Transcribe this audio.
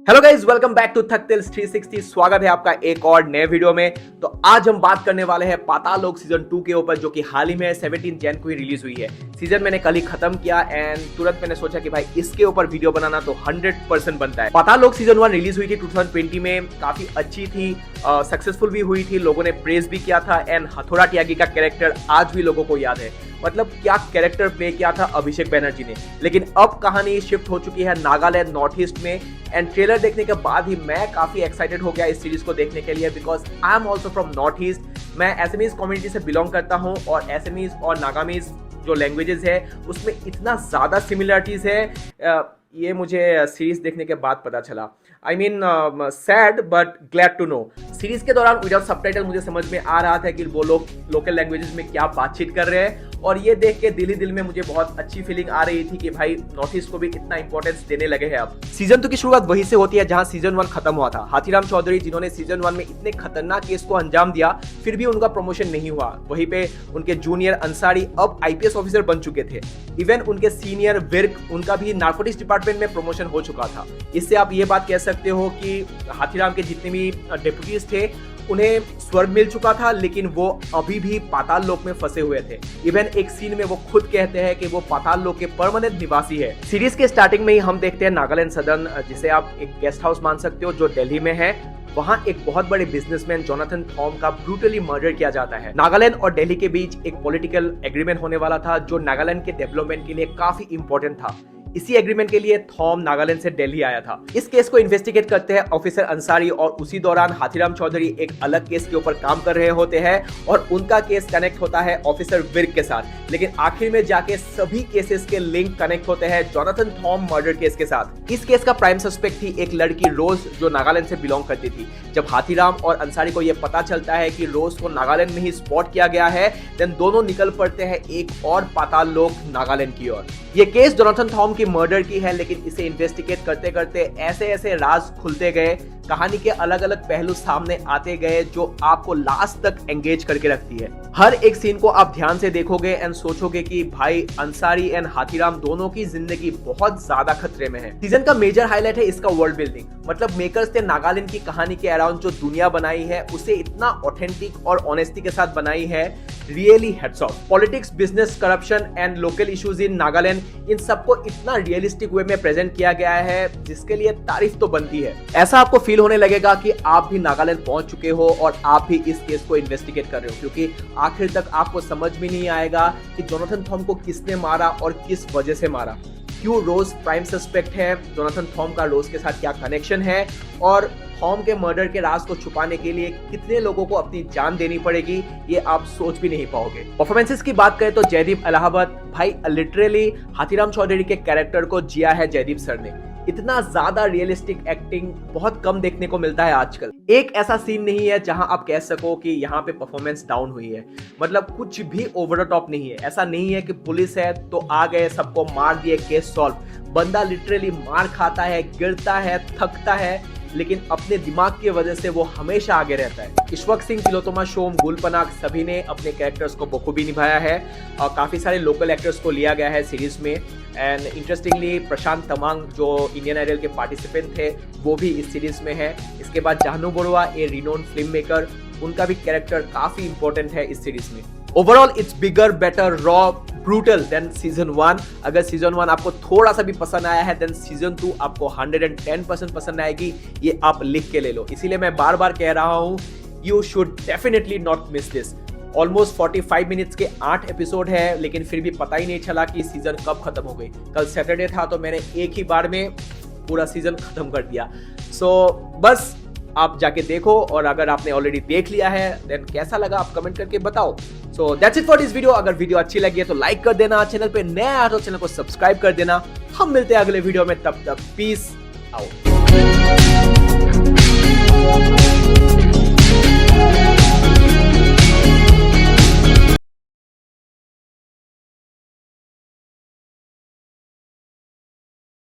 Hello guys, welcome back to थकटेल्स 360। स्वागत है आपका एक और नए वीडियो में। तो आज हम बात करने वाले हैं पाताल लोक सीजन 2 के ऊपर, जो कि हाल ही में 17 जैन को ही रिलीज हुई है। सीजन मैंने कल ही खत्म किया एंड तुरंत मैंने सोचा कि भाई इसके ऊपर वीडियो बनाना तो 100% बनता है। पाताल लोक सीजन 1 रिलीज हुई थी 2020 में, काफी अच्छी थी, सक्सेसफुल भी हुई थी, लोगों ने प्रेज भी किया था एंड हथौड़ा त्यागी का कैरेक्टर आज भी लोगों को याद है। मतलब क्या कैरेक्टर प्ले किया था अभिषेक बैनर्जी ने। लेकिन अब कहानी शिफ्ट हो चुकी है नागालैंड नॉर्थ ईस्ट में एंड ट्रेलर देखने के बाद ही मैं काफी एक्साइटेड हो गया इस सीरीज को देखने के लिए, because I am also from north east. मैं एसएमीज कम्युनिटी से बिलोंग करता हूँ और एसएमीज और नागामीज जो लैंग्वेजेस है उसमें इतना ज़्यादा सिमिलरिटीज है, ये मुझे सीरीज देखने के बाद पता चला। I mean sad but glad to know. Series के दौरान विदाउट सबटाइटल मुझे समझ में आ रहा था कि वो लोग लोकल लैंग्वेजेस में क्या बातचीत कर रहे हैं, और ये देख के दिल ही दिल में मुझे बहुत अच्छी फीलिंग आ रही थी कि भाई नॉर्थ ईस्ट को भी इतना इंपॉर्टेंस देने लगे हैं अब। सीजन 2 की शुरुआत वहीं से होती है जहां सीजन 1 खत्म हुआ था। हाथीराम चौधरी जिन्होंने सीजन 1 में इतने खतरनाक केस को अंजाम दिया, फिर भी उनका प्रमोशन नहीं हुआ। वहीं पे उनके जूनियर अंसारी अब आईपीएस ऑफिसर बन चुके थे। इवन उनके सीनियर विर्क, उनका भी नार्कोटिक्स डिपार्टमेंट में प्रमोशन हो चुका था। इससे आप ये बात कह सकते हो कि हाथीराम के जितने भी डेप्यूटीज थे उन्हें स्वर्ग मिल चुका था, लेकिन वो अभी भी पाताल लोक में फंसे हुए थे। इवन एक सीन में वो खुद कहते हैं कि वो पाताल लोक के परमानेंट निवासी है। सीरीज के स्टार्टिंग में ही हम देखते हैं नागालैंड सदन, जिसे आप एक गेस्ट हाउस मान सकते हो, जो दिल्ली में है। वहां एक बहुत बड़े बिजनेसमैन जोनाथन थॉम का ब्रूटली मर्डर किया जाता है। नागालैंड और दिल्ली के बीच एक पॉलिटिकल एग्रीमेंट होने वाला था, जो नागालैंड के डेवलपमेंट के लिए काफी इंपॉर्टेंट था। इसी एग्रीमेंट के लिए थॉम नागालैंड से दिल्ली आया था। इस केस को इन्वेस्टिगेट करते हैं ऑफिसर अंसारी, और उसी दौरान हाथीराम चौधरी एक अलग केस के ऊपर काम कर रहे होते हैं और उनका केस कनेक्ट होता है ऑफिसर विर्क के साथ। लेकिन आखिर में जाके सभी केसेस के लिंक कनेक्ट होते हैं जोनाथन थॉम मर्डर केस के साथ। इस केस का प्राइम सस्पेक्ट थी एक लड़की रोज, जो नागालैंड से बिलोंग करती थी। जब हाथीराम और अंसारी को यह पता चलता है कि रोज को नागालैंड में ही स्पॉट किया गया है, देन दोनों निकल पड़ते हैं एक और पाताल लोक नागालैंड की ओर। ये केस जोनाथन थॉम की मर्डर की है, लेकिन इसे इन्वेस्टिगेट करते करते ऐसे ऐसे राज खुलते गए, कहानी के अलग अलग पहलू सामने आते गए, जो आपको लास्ट तक एंगेज करके रखती है। हर एक सीन को आप ध्यान से देखोगे एंड सोचोगे कि भाई अंसारी एंड हाथीराम दोनों की जिंदगी बहुत ज्यादा खतरे में है। सीजन का मेजर हाईलाइट है इसका वर्ल्ड बिल्डिंग। मतलब मेकर्स ने नागालैंड की कहानी के अराउंड जो दुनिया बनाई है उसे इतना ऑथेंटिक और ऑनेस्टी के साथ बनाई है, really hats off. Politics, business, corruption and local issues in Nagaland, इन सबको इतना रियलिस्टिक वे में प्रेजेंट किया गया है, जिसके लिए तारीफ तो बनती है। ऐसा आपको फील होने लगेगा कि आप भी नागालैंड पहुंच चुके हो और आप भी इस केस को इन्वेस्टिगेट कर रहे हो, क्योंकि आखिर तक आपको समझ में नहीं आएगा कि जोनाथन थॉम को किसने मारा और किस वजह से मारा। क्यों रोज प्राइम सस्पेक्ट है, जोनाथन थॉम का रोज के साथ क्या कनेक्शन है, और थॉम के मर्डर के राज को छुपाने के लिए कितने लोगों को अपनी जान देनी पड़ेगी, ये आप सोच भी नहीं पाओगे। परफॉर्मेंसेस की बात करें तो जयदीप इलाहाबाद भाई लिटरली हाथीराम चौधरी के कैरेक्टर को जिया है जयदीप सर ने। इतना ज्यादा रियलिस्टिक एक्टिंग बहुत कम देखने को मिलता है आजकल। एक ऐसा सीन नहीं है जहां आप कह सको कि यहाँ पे परफॉर्मेंस डाउन हुई है। मतलब कुछ भी ओवर द टॉप नहीं है। ऐसा नहीं है कि पुलिस है तो आ गए, सबको मार दिए, केस सॉल्व। बंदा लिटरली मार खाता है, गिरता है, थकता है, लेकिन अपने दिमाग की वजह से वो हमेशा आगे रहता है। ईश्वक सिंह, तिलोत्तमा शोम, गुलपनाग, सभी ने अपने कैरेक्टर्स को बखूबी निभाया है और काफी सारे लोकल एक्टर्स को लिया गया है सीरीज में। एंड इंटरेस्टिंगली प्रशांत तमांग, जो इंडियन आइडल के पार्टिसिपेंट थे, वो भी इस सीरीज में है। इसके बाद Janu Barua, a renowned film maker, उनका भी कैरेक्टर काफी इंपॉर्टेंट है इस सीरीज में। Overall it's bigger, better, raw, brutal than season 1। अगर सीजन 1 आपको थोड़ा सा भी पसंद आया है, देन सीजन 2 आपको 110% पसंद आएगी, ये आप लिख के ले लो। इसीलिए मैं बार बार कह रहा हूं, you should definitely not miss this. Almost 45 minutes के 8 एपिसोड है, लेकिन फिर भी पता ही नहीं चला कि सीजन कब खत्म हो गई। कल सैटरडे था तो मैंने एक ही बार में पूरा सीजन खत्म कर दिया। बस आप जाके देखो, और अगर आपने ऑलरेडी देख लिया है देन कैसा लगा आप कमेंट करके बताओ। So that's it for this video. अगर वीडियो अच्छी लगी है तो लाइक कर देना, चैनल पे नया आया तो चैनल को सब्सक्राइब कर देना। हम मिलते हैं अगले वीडियो में, तब तक पीस आउट।